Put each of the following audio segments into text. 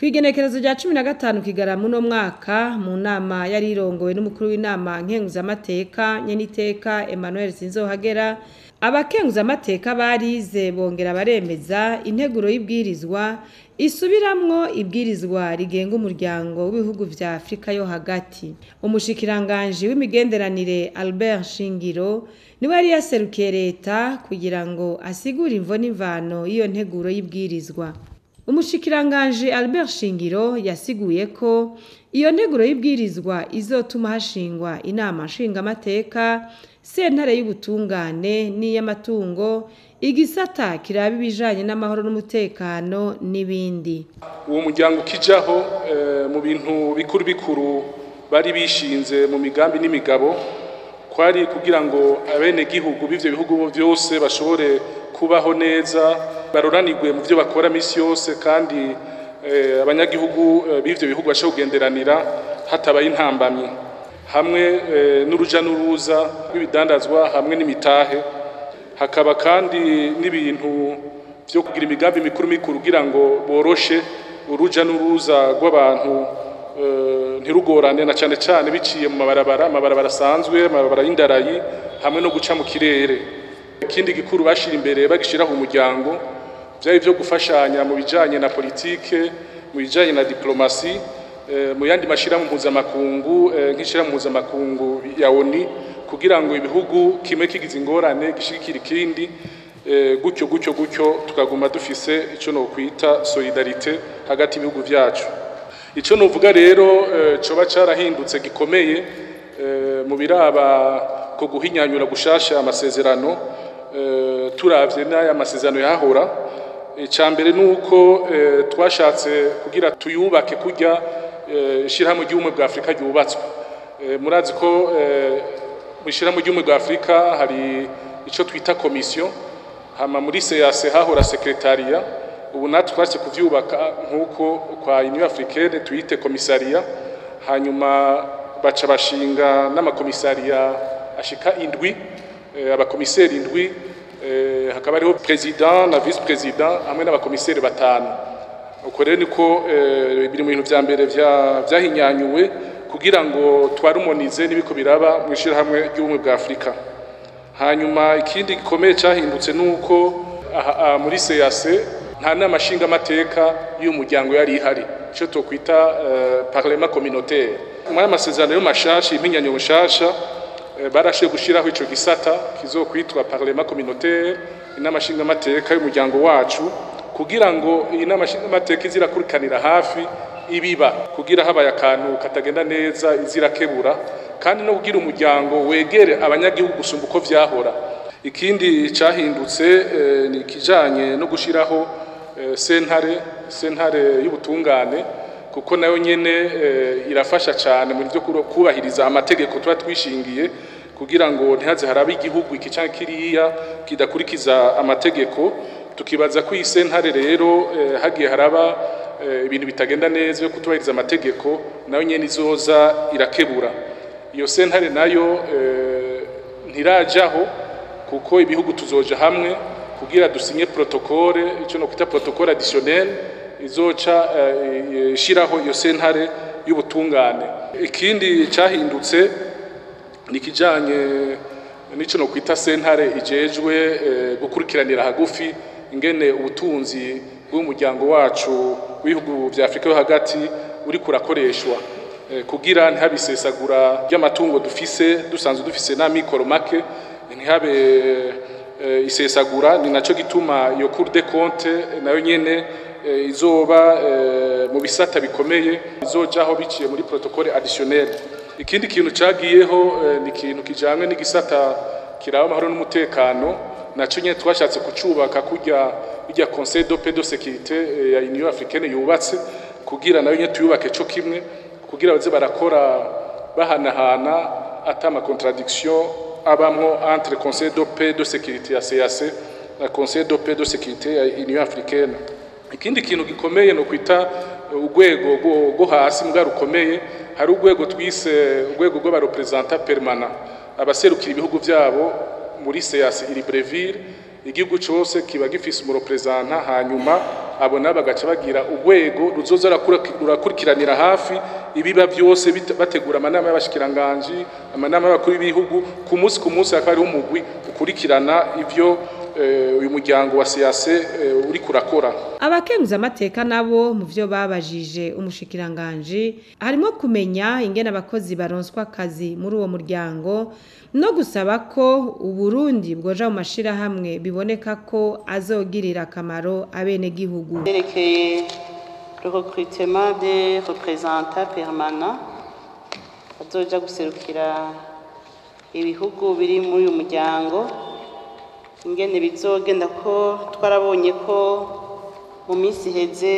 Kwigenekerezo rya 15 Kigarama no mwaka mu nama yari irongowe n'umukuru w'inama nkenguzamateka nyeniteka Emmanuel Sinzohagera, abakenguzamateka barize bongera baremeza integuro y'ibwirizwa isubiramwo ibwirizwa rigenga umuryango w'ibihugu vya Afrika yo hagati. Umushikiranganje w'imigenderanire Albert Shingiro niwe yari yaserukiye leta kugira ngo asigure imvo n'imvano iyo nteguro y'ibwirizwa. Umushikiranganje Albert Shingiro yasiguye ko iyo nteguro y'ibwirizwa izotuma hashingwa inama nshingamateka, sentare y'ubutungane n'iy'amatungo, igisata kiraba ibijanye n'amahoro n'umutekano n'ibindi. Uwo muryango kijaho mu bintu bikuru bikuru bari bishinze mu migambi n'imigabo kwari kugira ngo abene gihugu b'ivyo bihugu byose bashobore kubaho neza, baroranirwe mu byo bakora misi yose, kandi abanyagihugu b'ivyo bihugu bashobora kugenderanira hatabaye intambamyi, hamwe n'uruja n'uruza rw'ibidandazwa hamwe n'imitahe. Hakaba kandi n'ibintu byo kugira imigambi mikuru mikuru kugira ngo boroshe uruja n'uruza rw'abantu ntirugorane, na cyane cyane biciye mu amabarabara asanzwe, amabarabara y'indarayi hamwe no guca mu kirere. Ikindi gikuru bashira imbere bagishiraho umuryango byari byo gufashanya mu bijanye na politike, mu bijanye na diplomasi, mu yandi mashirahamwe mpuzamakungu nk'ishirahamwe mpuzamakungu ya ONU, kugira ngo ibihugu kimwe kigize ingorane gishikira ikindi, gutyo tukaguma dufise ico no kwita solidarite hagati y'ibihugu vyacu. Ico novuga rero coba carahindutse gikomeye mu biraba ko guhinyanyura gushasha amasezerano, turavye n'aya masezerano yahora. Icambere nuko twashatse kugira tuyubake kurya ishirahamwe ry'ubumwe bwa Afrika ryubatswe. Murazi ko ishirahamwe ry'ubumwe bwa Afrika hari ico twita komisiyo, hama muri CAC hahora secretariat, ubu natwe twashe kuvyubaka nkuko kwa Union Africaine tuyite komisariya, hanyuma baca bashinga n'amakomisariya ashika indwi, abakomiseri indwi, hakaba ariho president na vice president hamwe n'abakomiseri batanu. Uko rero niko biri mu bintu vya mbere vyahinyanyuwe kugira ngo twarumonize n'ibiko biraba mu ishirahamwe ry'ubumwe bwa Afrika. Hanyuma ikindi gikomeye cyahindutse nuko muri CAC nta n'amashinga amateka y'umuryango yari ihari, ico tokwita parlement communautaire. Muri amasezerano yo mashasha, impinyanyo nshasha, barashiye gushiraho ico gisata kizokwitwa parlement communautaire, inamashinga amateka y'umuryango wacu, kugira ngo inamashinga amateka izirakurikanira hafi ibiba, kugira habaye akantu katagenda neza izirakebura, kandi no kugira umuryango wegere abanyagihugu gusumba uko vyahora. Ikindi cahindutse ni kijanye no gushiraho sentare y'ubutungane, kuko nayo nyene irafasha cyane mu byo kubahiriza amategeko tuba twishingiye, kugira ngo ntihaze harabe igihugu iki canke kiriya kidakurikiza amategeko. Tukibaza ko iyi sentare rero hagiye haraba ibintu bitagenda neza yo kutubahiriza amategeko, nayo nyene izoza irakebura. Iyo sentare nayo ntirajaho, kuko ibihugu tuzoja hamwe kugira dusinye protocole, ico no kwita protocole additionnelle izoca shiraho iyo sentare y'ubutungane. Ikindi cahindutse nikijanye n'ico no kwita sentare ijejwe gukurikiranira hagufi ingene ubutunzi bw'umuryango wacu w'ibihugu vya Afrika yo hagati uri kurakoreshwa, kugira ntihabisesagura ry'amatungo dusanzwe dufise n'amikoro make, ntihabe isesagura. Ni naco gituma iyo Cour des comptes nayo nyene izoba mu bisata bikomeye, izojaho biciye muri protocole additionnelle. Ikindi kintu cagiyeho ni kintu kijanye n'igisata kiraba amahoro n'umutekano, naco nyene twashatse kucubaka kurya Conseil de paix de sécurité ya Union Africaine yubatse, kugira nayo nyene tuyubake co kimwe, kugira baze barakora bahanahana atama contradiction abamwo entre Conseil de paix de sécurité ya CAC na Conseil de paix de sécurité ya Union Africaine. Ikindi kintu gikomeye no kwita urwego rwo hasi mbwa rukomeye, hari urwego twise urwego rw'abarepresentant permanent, abaserukira ibihugu byabo muri CAC Libreville, igihugu cyose kiba gifise umurepresenta hanyuma abona bagaca bagira urwego ruzoza rurakurikiranira hafi ibiba byose bategura amanama y'abashikiranganje amanama y'abakuru b'ibihugu ku munsi akaba ari umugwi ukurikirana ivyo uyu muryango wa siyase uri kurakora. Abakenguza amateka nabo mu byo babajije umushikiranganje harimo kumenya ingene abakozi baronswa akazi muri uwo muryango no gusaba ko Uburundi bwoja mu mashira hamwe biboneka ko azogirira akamaro abene gihugu. Berekeye le recrutement des représentants permanents bazoja guserukira ibihugu biri muri uyu muryango ingene bizogenda ko twarabonye ko mu minsi heze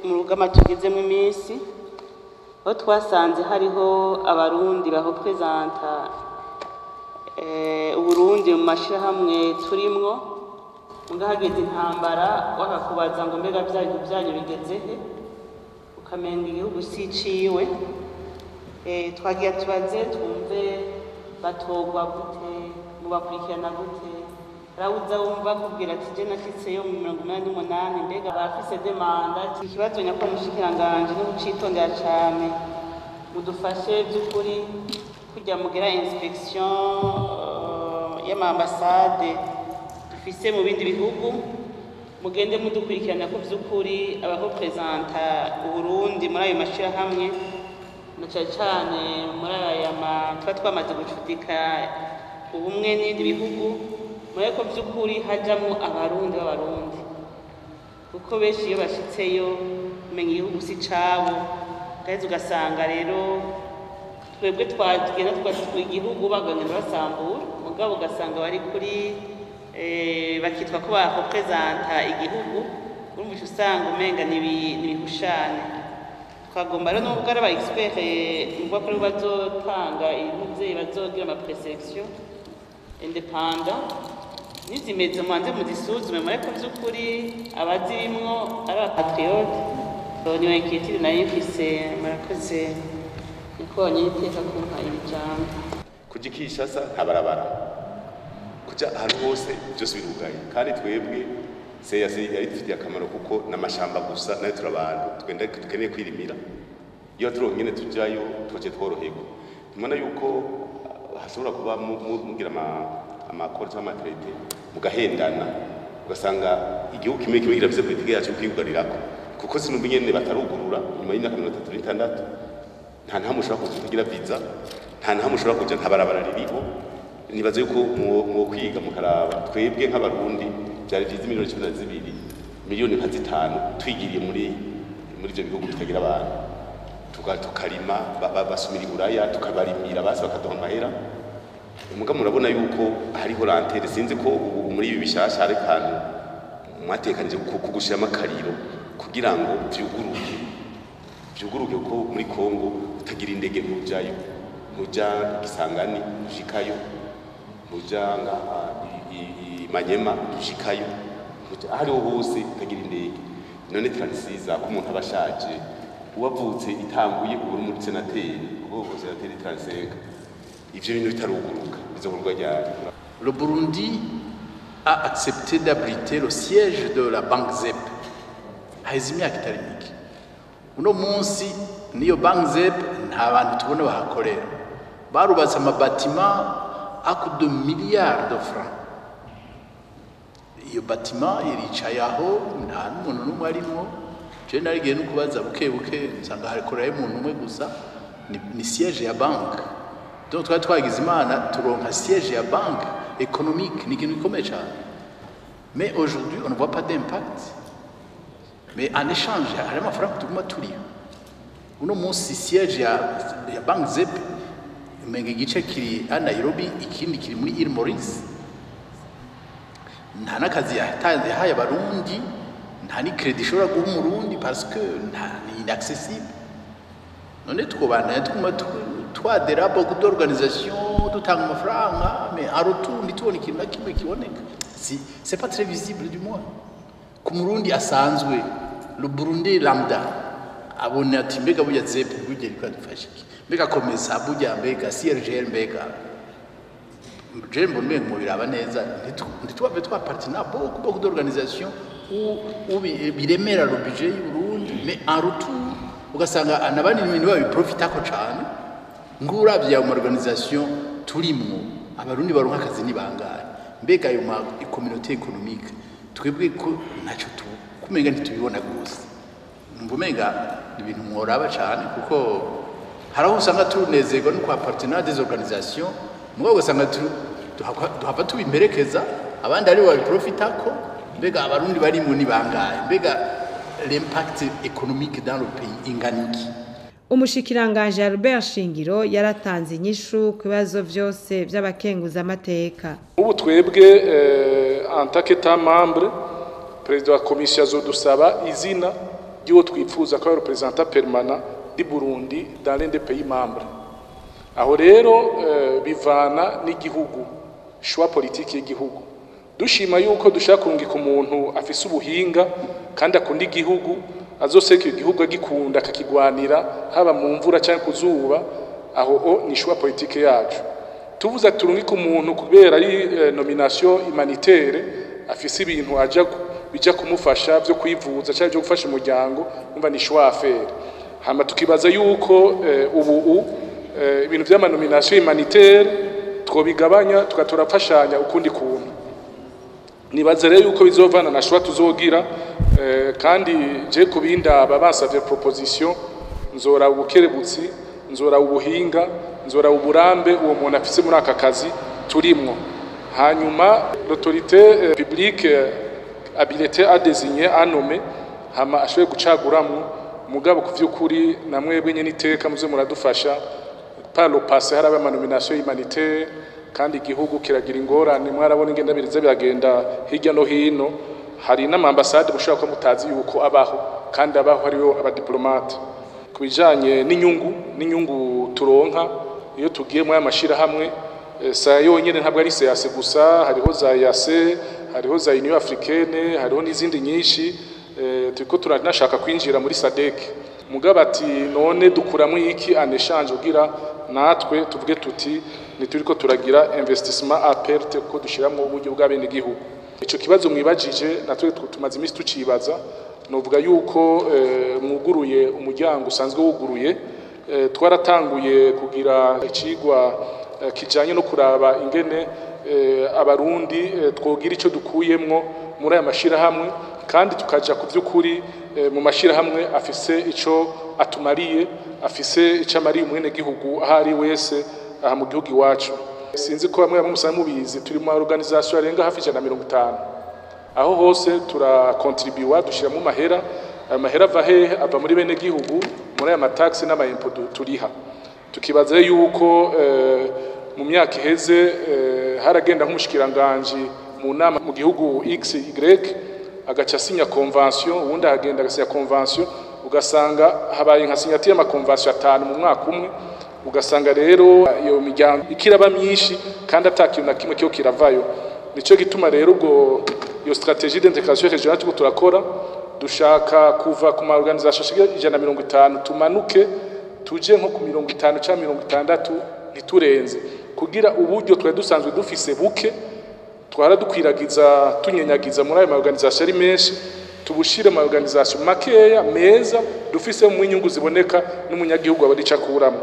mu rugama tugezemo iminsi aho twasanze hariho abarundi barepresenta Uburundi mu mashirahamwe turimwo mugahageze intambara wakakubaza ngo mbega byanyu bigeze he ukamenga igihugu siciwe twagiye tubaze twumve batogwa gute mubakurikirana gute rawuza wumva kubwira ati je nakitseyo mu 1988 mbega bafise demanda ikibazo nyako mushikiranganje no gucitondera cyane mudufashe by'ukuri kujya mugera inspection y'amambasade dufise mu bindi bihugu mugende mudukurikirana ko by'ukuri abarepresenta Uburundi muri ayo mashira hamwe na cyane muri aya twamaze gucudika ubumwe n'ibindi bihugu muri ko by'ukuri hajamwo abarundi b'abarundi kuko benshi iyo bashitseyo umenya igihugu si cabo kandi ugasanga rero twebwe twagenda twashitwe igihugu baganyira basambura mugabo ugasanga bari kuri bakitwa ko barepresenta igihugu urumva usanga umenga nibihushane twagomba rero nubwo ari aba expert ngo ko bazotanga impuze bazogira ama preselection independent nizimeze mwanze muzisuzume muri ko by'ukuri abazirimwo ari abapatriote niwe inquiétude nayo ifise marakoze niko nyiteka kumpa ibijambo kujikisha sa ntabarabara kuja ahantu hose byose birugaye kandi twebwe seyase yari dufitiye akamaro kuko namashamba gusa nayo turabantu tukeneye kwirimira iyo turongene tujayo twaje tworoherwa imana yuko hashobora kuba mugira amakoro cyangwa amatrete mugahendana ugasanga igihugu kimwe kiravye politike yacu kwiyugarirako kuko sinumva nyene batarugurura nyuma y'imyaka 36 nta nta mushobora kugira visa nta nta mushobora kuja ntabarabara ririho nibaze yuko mu kwiga mukaraba twebwe nk'abarundi byari vyiza miliyoni nka 5 twigiriye muri ivyo bihugu bitagira abantu tukarima basumira iburaya tukabarimira basi bakaduha amahera umuga murabona yuko hariho rantere sinzi ko ubu muri ibi bishasha ari kantu mwatekanije kugushira amakariro kugira ngo vyuguruke ko muri Kongo utagira indege ntujayo ntuja Kisangani ushikayo ntuja Manyema ushikayo hariho hose utagira indege none transiza ko umuntu abashaje uwavutse itanguye uri muri senateri ubwo senateri 35 ivyo bintu bitaruguruka bizokorwa ryari. Le Burundi a accepté d'abriter le siège de la Banque ZEP haheze imyaka itari mike uno munsi niyo Banque ZEP nta bantu tubona bahakorera barubatse amabatima à coût de milliards de francs iyo batima iricaye aho nta n'umuntu n'umwe arimo je narigiye no kubaza buke nsanga harikorayo umuntu umwe gusa ni siège ya banque donc twagize imana turonka siège ya banque économique ni ikintu gikomeye cyane mais aujourd'hui on ne voit pas d'impact mais en échange hari amafaranga tuguma turiyo uno munsi siège ya Banque ZEP umenga igice kiri a Nairobi ikindi kiri muri Île Maurice nta nakazi yahaye abarundi nta ni credit ishobora guha umurundi parce que ni inaccessible none twobana twadera beaucoup d'organisations dutanga amafaranga mais en retour ntitubona ikintu na kimwe kiboneka c'est pas très visible du moins ku murundi asanzwe le Burundi lambda abona ati mbega burya ZEP burya riko adufasha iki mbega komeza burya mbega CRGL mbega je mbone mu biraba neza ntitwave twapartena beaucoup d'organisations où biremera le budget y'u Burundi mais en retour ugasanga anabandi ibintu babiprofitako cyane nguravye mu organisation turimwo abarundi baronka akazi ni bangahe mbega ayo ma communauté économique twebwe ko naco kumenga ntitubibona gose mvumenga ibintu mworaba cyane kuko haraho usanga tunezerwa no kwa partenaires des organisations mugabo ugasanga duhava tubimperekeza abandi ari babiprofitako mbega abarundi bari mu ni bangahe mbega l'impact économique dans le pays inganiki. Umushikiranganje Albert Shingiro yaratanze inyishu ku bibazo byose by'abakenguza amateka. Ubu twebwe en tant qu'état membre président wa commission azodusaba izina ryo twipfuza ko representant permanent di Burundi dans l'un des pays membres. Aho rero bivana n'igihugu choix politique y'igihugu. Dushima yuko dushaka kurungika umuntu afise ubuhinga kandi akunda igihugu azoseka igihugu agikunda akakigwanira haba mu mvura cyangwa kuzuba aho ni choix politique yacu. Tuvuze turungika umuntu kubera ari nomination humanitaire afise ibintu aja bija kumufasha byo kwivuza cyangwa byo gufasha umuryango umva ni choix affaire. Hama tukibaza yuko ubu ibintu by'ama nomination humanitaire twobigabanya tugatorafashanya ukundi kuntu. Nibaza rero yuko bizovana na choix tuzogira kandi je kubinda babasavye proposition nzora ubukerebutsi nzora ubuhinga nzora uburambe uwo muntu afise muri aka kazi turimwo hanyuma l'autorité publique habilitée à désigner à nommer hama ashwe gucaguramwo mugabo kuvyukuri namwe bwenye niteka muze muradufasha par le passé haraba ama nomination humanitaire kandi igihugu kiragira ingorane mwarabona ingenda biriza biragenda hirya no hino hari n'amambasade bushaka ko mutazi yuko abaho kandi abaho hariyo abadiplomate kubijanye n'inyungu turonka iyo tugiye mu amashira hamwe sa yonyene ntabwo ari CAC gusa hariho za EAC hariho za Union Africaine hariho n'izindi nyinshi turiko turanashaka kwinjira muri SADC mugabo ati none dukuramo iki en échange ugira natwe tuvuge tuti nituriko turagira investissement à perte ko dushiramo uburyo bw'abene gihugu ico kibazo mwibajije natwe tumaze imisi tucibaza novuga yuko mwuguruye umuryango usanzwe wuguruye twaratanguye kugira icigwa kijanye no kuraba ingene abarundi twogira ico dukuyemwo muri aya mashira hamwe kandi tukaja kuvyukuri mu mashira hamwe afise ico atumariye afise icamariye umwene gihugu ahari wese aha mu gihugu iwacu sinzi ko bamwe musanzwe mubizi turi mu organisation arenga hafi 150 aho hose turakontribuwa dushira mu mahera amahera ava hehe ava muri bene gihugu muri aya mataxe n'amayimpo turiha tukibaza yuko mu myaka iheze haragenda nk'umushikiranganje mu nama mu gihugu XY agaca sinya convention ubundi agenda agasinya convention ugasanga habaye nka signature y'ama convention 5 mu mwaka umwe ugasanga rero iyo miryango ikiraba myinshi kandi atakintu na kimwe cyo kiravayo nico gituma rero ubwo iyo stratégie d'intégration régionale tuko turakora dushaka kuva ku ma organisation 150 tumanuke tuje nko ku 50 cyangwa 60 ntiturenze kugira uburyo twa dusanzwe dufise buke twara dukwiragiza tunyenyagiza muri ayo organisation ari menshi tubushire mu organisation makeya meza dufise mu inyungu ziboneka n'umunyagihugu abadica kuramo